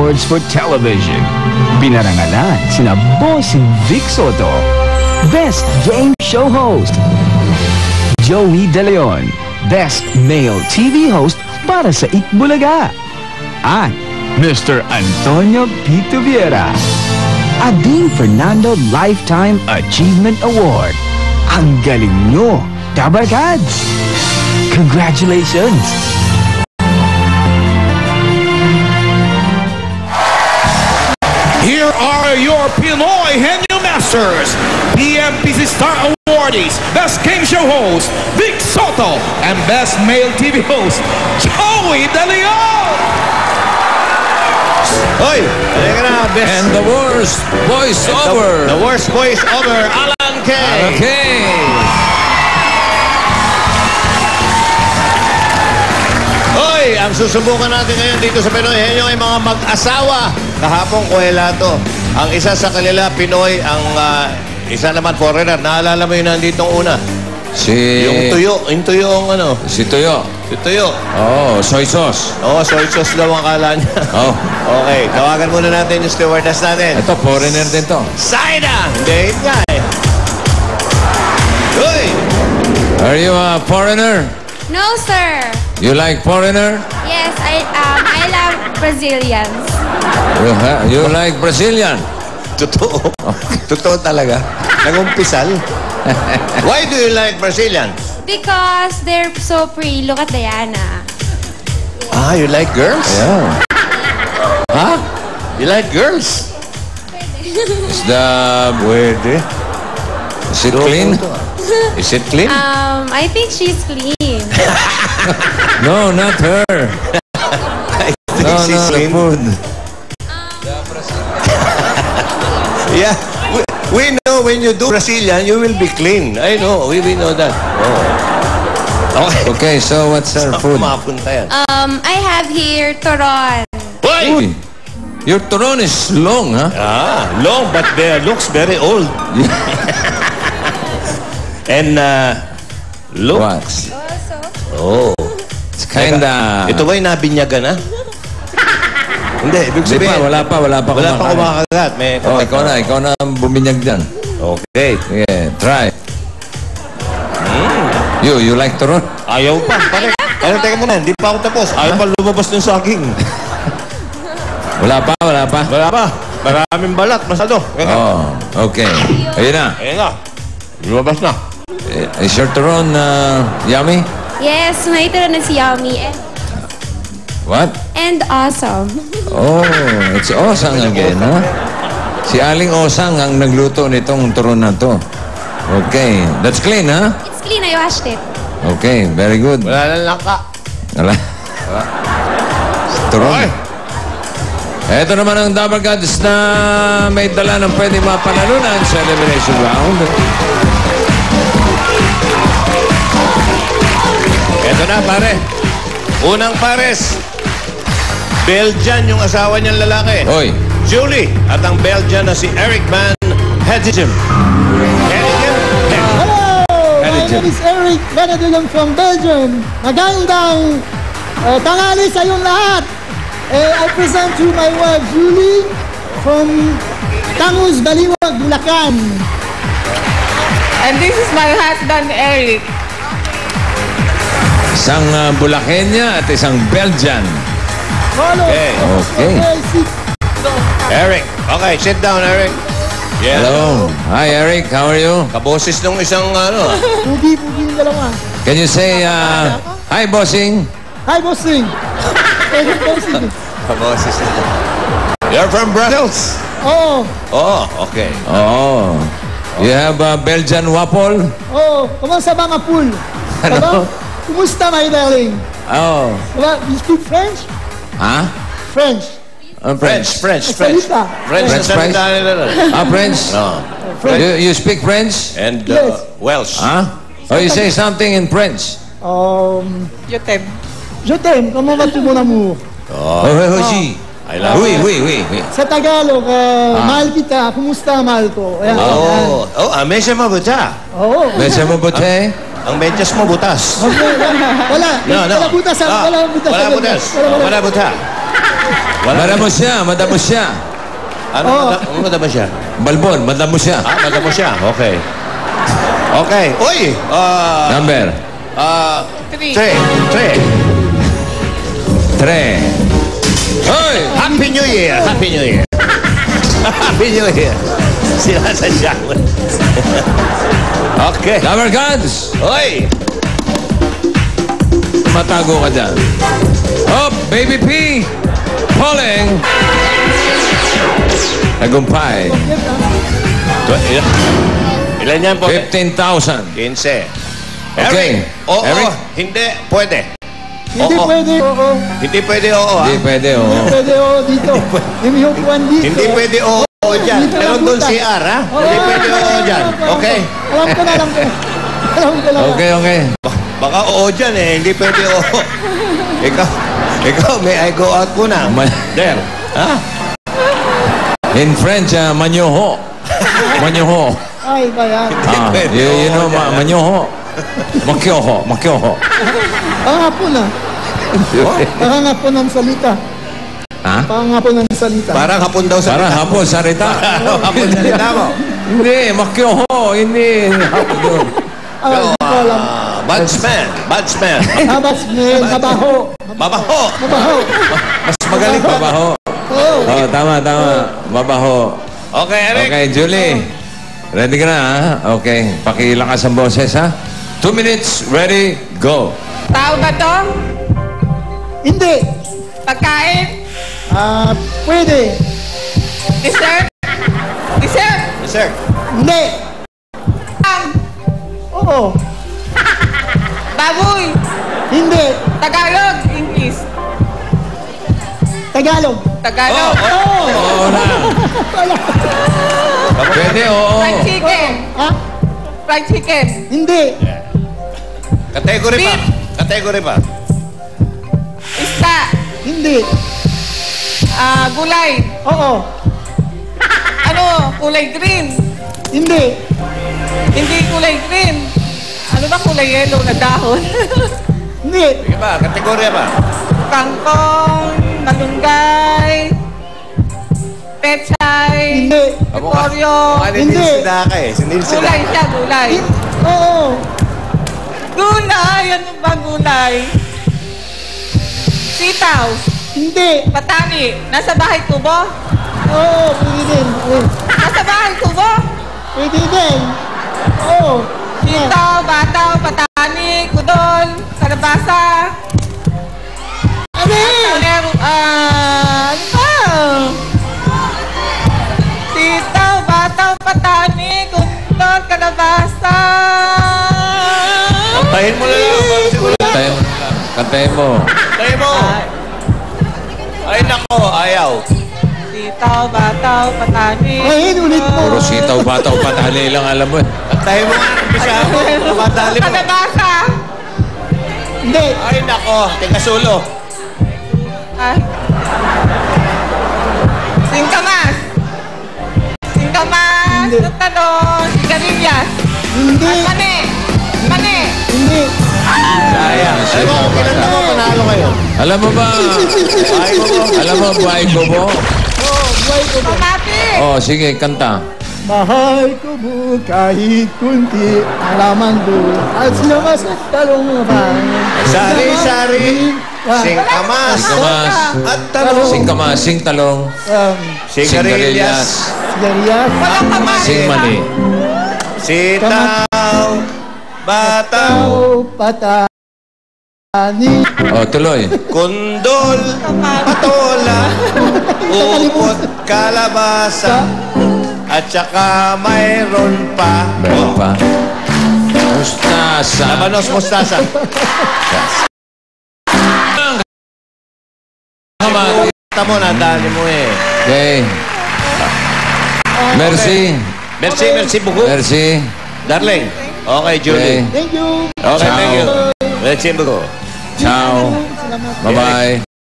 Awards for Television. Pinarangalan sina Bossing Vic Soto, Best Game Show Host, Joey De Leon, Best Male TV Host para sa Itbulaga, at Mr. Antonio Pito Viera. Ading Fernando Lifetime Achievement Award. Ang galing nyo, Kabarkads! Congratulations! Here are your Pinoy Henyo Masters, PMPC Star Awardees, Best Game Show Host, Vic Soto, and Best Male TV Host, Joey De Leon! Hoy, halika na, best. And the worst voice-over. The worst voice-over, Alan K. Okay. Hoy, ang susubukan natin ngayon dito sa Pinoy Henyo ay mga mag-asawa. Kahapon, Kuwelato. Ang isa sa kanila, Pinoy. Ang isa naman, foreigner. Naalala mo yun nanditong una? Yung tuyo ang ano? Si Tuyo. Si Tuyo. Oh, soy sauce. Oo, soy sauce daw ang kala niya. Oh. Okay, tawagan muna natin yung stewardess natin. Ito, foreigner din to. Saida! Hindi, yun nga eh. Uy! Are you a foreigner? No, sir. You like foreigner? Yes, I love Brazilians. You like Brazilian? Totoo. Totoo talaga. Nangumpisal. Why do you like Brazilian? Because they're so pretty. Look at Diana. Ah, you like girls? Yeah. Huh? You like girls? Is the... Pwede. Is it clean? Is it clean? I think she's clean. No, not her. I think No, she's no, the clean. food. Yeah. We know when you do Brazilian, you will be clean. I know. We know that. Oh. Okay. Okay, so what's her food? Mapunta yan. I have here Toron. Hoy! Uy, your turon is long, huh? Ah, long but looks very old. And looks. Also. Oh. It's kinda... Ito ba'y nabinyagan na? Hindi, ibig Hindi sabihin. pa, wala pa Wala pa kumakain. kumakagat. May Oh, ikaw na ang buminyag dyan. Okay. Yeah, try. You like turon? Ayaw pa. Bakit? Ano, teka muna. Hindi pa ako tapos. Ayaw pa lumabas ng saging. Wala pa. Wala pa. Maraming balat. Masado. Oh, okay. Ayun na. Ayun na. Lumabas na. Is your turon yummy? Yes, may Toron na si Yummy What? and awesome. Oh, it's Osang again, huh? Si Aling Osang ang nagluto nitong turon na to. Okay. That's clean, huh? It's clean. I washed it. Okay, very good. Wala lang langka. Wala. Turon. Okay. Ito naman ang Double Gods na may dala ng pwede mapanalunan sa elimination round. Ito na, pare. Unang pares. Belgian yung asawa niyang lalaki. Hoy. Julie. At ang Belgian na si Eric Van Hedegem. Hello! My name is Eric Benedict from Belgium. Magandang tanghali sa iyong lahat. I present to my wife Julie from Tangus, Baliwag, Bulacan. And this is my husband, Eric. Isang Bulacania at isang Belgian. Hello. Okay. Okay. sit. Eric. Okay, sit down, Eric. Yeah. Hello. Hi, Eric. How are you? Kaboses nung isang ano. Pugi yung dalawa. Can you say, hi, bossing? Hi, bossing. Bossing. Kaboses na. You're from Brussels? Oo. Oh, okay. Oh. You have a Belgian waffle? Oo. Kamusta mga pool? Ano? Kumusta, my darling? Oh. You speak French? Ha? French. French. Salita. French French, ang salita nila nun. French? No. You speak French? And Yes. Welsh. Huh? Oh, you say something in French? Yotem. Je t'aime. Comment vas-tu, mon amour? Oh, si. I love Oui, it. oui. Sa Tagalog, mahal kita. Kumusta, mahal ko? Ayan, Oh, medyo mabuta. Oo. Mesa mo bote? Ang medyas mo butas. Wala. No. Wala butas. Ah, Wala butas. Wala butas. Wala buta. Madamo siya, madamo siya. Ano madama siya? Balbon, madamo siya. Madama siya. Okay. Okay. Uy! Number? 3. 3. Hoy! Happy New Year! Happy New Year! Happy New Year! Sila sa shower. Okay. Number guns! Uy! Matago ka dyan. Oh, Baby P! Pulling! Nagumpay. Ilan yan po? 15,000. 15. Okay. Eric? Oo. Eric? Hindi. Pwede. Hindi Oo. pwede, oo. Hindi pwede oo, ha? Hindi pwede, Hindi oh. pwede, oo, dito. Yung upuan dito. Hindi pwede oo dyan. Dito Pero lang doon punta. si R, ha? Oo, Hindi pwede oo dyan. Okay? Alam ko na. Alam ko na. Okay, okay. Baka oo dyan eh. Hindi pwede oo. Ikaw, may I go out muna. There. Ha? In French, manyoho. Manyoho. Ay, ba yan? Pwede, You know, oo dyan, ha? manyoho. Makyoho. Pangapon na. Pangapon ng salita. Ha? Pangapon ng salita. Parang hapon daw sa Para hapon, sarita. hapon sa lita mo. Hindi, makyoho. Hindi, hapon doon. Hindi ko alam. Batsman. Abasmen, mabaho. Mabaho. Mabaho. Mas magaling pa ba? Mabaho. Oo. Oh, tama. Mabaho. Okay, Eric. Okay, Julie. Ready ka na, ha? Okay. Pakilakas ang boses, ha? 2 minutes. Ready, go. Tao ba to? Hindi. Pagkain? Pwede. Dessert? Dessert? Sir. Hindi. Ang Oo. baboy? Hindi. Tagalog? English? Tagalog. Tagalog? Oo. Oo na. Wala. Pwede, oo. Fried chicken? Ha? Fried chicken? Hindi. Category pa. Isda? Hindi. Gulay? Oo. Ano? Kulay green? Hindi. Hindi kulay green. Ano ba kulay yellow na dahon? Hindi. Sige ba? Kategorya ba? Kangkong, malunggay, pechay, Hindi. repolyo. Hindi. Sinaka eh. Gulay siya, gulay. Oo. Gulay? Ano ba gulay? Sitaw, Hindi. patani. Nasa bahay kubo? Oo. Pwede din. Nasa bahay kubo? Pwede din. Oo. Sitaw, bataw, patani, kudol, kalabasa. Ano eh? Ano ba? Sitaw, bataw, patani, kudol, kalabasa. Kantahin mo na lang. Siguro. Kantayin mo. Kantahin mo. Ay nako, ayaw. Sitaw, bataw, patani. Ay, ulit mo. Puro sitaw, bataw, patali lang alam mo. Kantahin mo nga. Umpisa mo. Madali mo. Kalabasa. Hindi. Ay nako, tingasulo. Ay. Singkamas. Singkamas. Hindi. Talon. Sigarilyas. Hindi. Mani. Mani. Hindi. Sayang. Alam mo, kung ilan mo, panalo kayo. Alam mo ba? Alam mo, buhay ko mo? Oo. Buhay ko mo. Pamati. Oh, sige, kanta. Bahay ko mo kahit kunti alaman doon at sinamas at talong pa. Sari-sari. Singkamas. Singkamas. At talong. Singkamas, sing talong. Sigarilyas. Sigarilyas. Walang kamari. Sing mani. Sitaw. Bataw. Patani. Oh, tuloy. Kundol. Patola. Upot. Kalabasa. At saka mayroon pa. Meron pa. Mustasa. Labanos mustasa. Kamati. Tamo na, dali mo eh. Okay. Merci. Merci, buko. Merci. Darling. Okay, Julie. Okay. Thank you. Okay, thank you. Ciao. Merci, buko. Ciao. Salamat. Bye-bye.